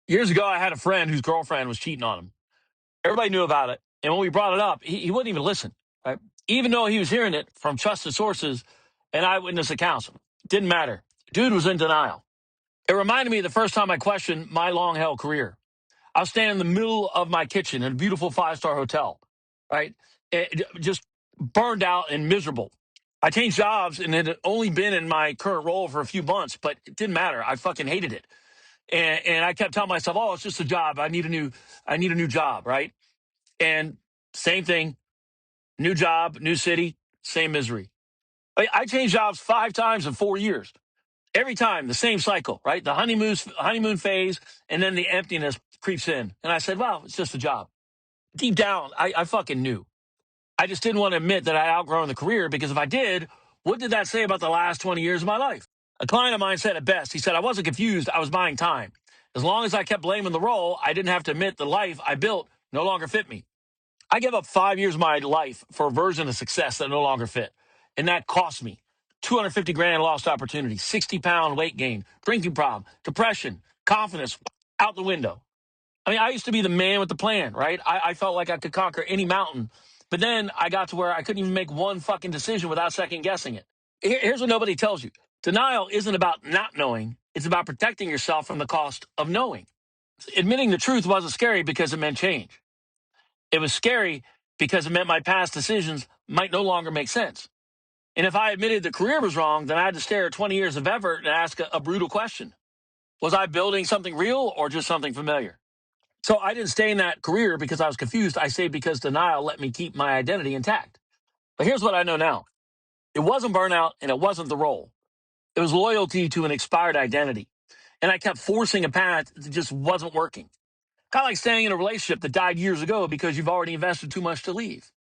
Years ago, I had a friend whose girlfriend was cheating on him. Everybody knew about it. And when we brought it up, he wouldn't even listen, right? Even though he was hearing it from trusted sources and eyewitness accounts. Didn't matter. Dude was in denial. It reminded me of the first time I questioned my long held career. I was standing in the middle of my kitchen in a beautiful five-star hotel, right? Just burned out and miserable. I changed jobs and had only been in my current role for a few months, but it didn't matter. I fucking hated it. And I kept telling myself, oh, it's just a job. I need a new job, right? And same thing, new job, new city, same misery. I changed jobs 5 times in 4 years. Every time, the same cycle, right? The honeymoon phase, and then the emptiness creeps in. And I said, well, it's just a job. Deep down, I fucking knew. I just didn't want to admit that I'd outgrown the career because if I did, what did that say about the last 20 years of my life? A client of mine said it best. He said, I wasn't confused. I was buying time. As long as I kept blaming the role, I didn't have to admit the life I built no longer fit me. I gave up 5 years of my life for a version of success that no longer fit. And that cost me 250 grand lost opportunity, 60-pound weight gain, drinking problem, depression, confidence out the window. I mean, I used to be the man with the plan, right? I felt like I could conquer any mountain. But then I got to where I couldn't even make one fucking decision without second guessing it. Here's what nobody tells you. Denial isn't about not knowing. It's about protecting yourself from the cost of knowing. Admitting the truth wasn't scary because it meant change. It was scary because it meant my past decisions might no longer make sense. And if I admitted the career was wrong, then I had to stare at 20 years of effort and ask a brutal question. Was I building something real or just something familiar? So I didn't stay in that career because I was confused. I stayed because denial let me keep my identity intact. But here's what I know now. It wasn't burnout and it wasn't the role. It was loyalty to an expired identity. And I kept forcing a path that just wasn't working. Kind of like staying in a relationship that died years ago because you've already invested too much to leave.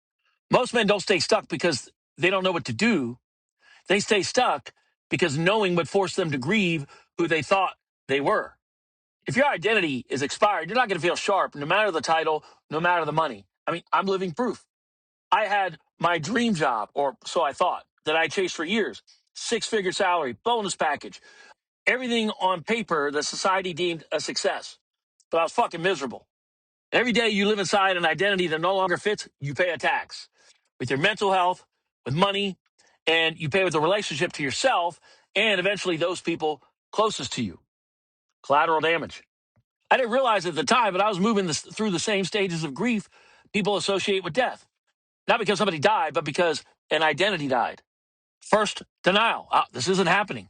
Most men don't stay stuck because they don't know what to do. They stay stuck because knowing would force them to grieve who they thought they were. If your identity is expired, you're not going to feel sharp, no matter the title, no matter the money. I mean, I'm living proof. I had my dream job, or so I thought, that I chased for years. 6-figure salary, bonus package, everything on paper that society deemed a success. But I was fucking miserable. Every day you live inside an identity that no longer fits, you pay a tax with your mental health, with money, and you pay with a relationship to yourself and eventually those people closest to you. Collateral damage. I didn't realize it at the time, but I was moving through the same stages of grief people associate with death. Not because somebody died, but because an identity died. First, denial. This isn't happening.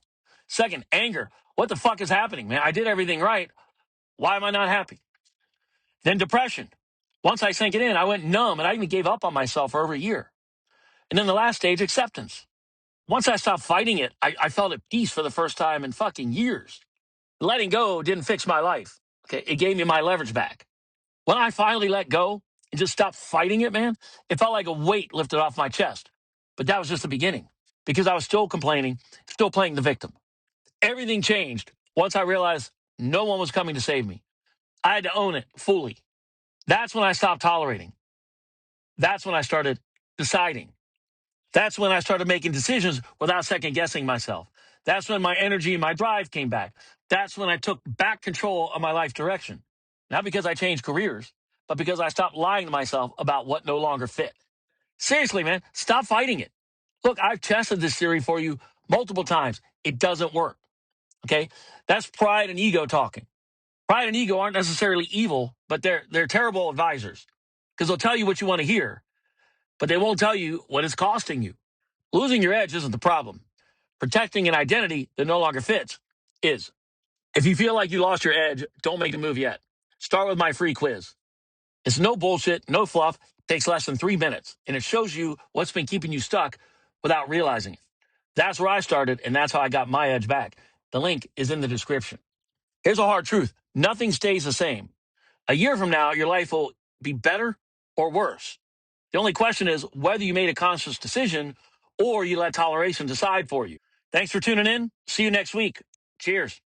Second, anger. What the fuck is happening, man? I did everything right. Why am I not happy? Then depression. Once I sank it in, I went numb and I even gave up on myself for over a year. And then the last stage, acceptance. Once I stopped fighting it, I felt at peace for the first time in fucking years. Letting go didn't fix my life. Okay, it gave me my leverage back. When I finally let go and just stopped fighting it, man, it felt like a weight lifted off my chest. But that was just the beginning because I was still complaining, still playing the victim. Everything changed once I realized no one was coming to save me. I had to own it fully. That's when I stopped tolerating. That's when I started deciding. That's when I started making decisions without second guessing myself. That's when my energy and my drive came back. That's when I took back control of my life direction. Not because I changed careers, but because I stopped lying to myself about what no longer fit. Seriously, man, stop fighting it. Look, I've tested this theory for you multiple times. It doesn't work. Okay? That's pride and ego talking. Pride and ego aren't necessarily evil, but they're terrible advisors because they'll tell you what you want to hear, but they won't tell you what it's costing you. Losing your edge isn't the problem. Protecting an identity that no longer fits is. If you feel like you lost your edge, don't make the move yet. Start with my free quiz. It's no bullshit, no fluff. It takes less than 3 minutes, and it shows you what's been keeping you stuck without realizing it. That's where I started, and that's how I got my edge back. The link is in the description. Here's a hard truth. Nothing stays the same. A year from now, your life will be better or worse. The only question is whether you made a conscious decision or you let toleration decide for you. Thanks for tuning in. See you next week. Cheers.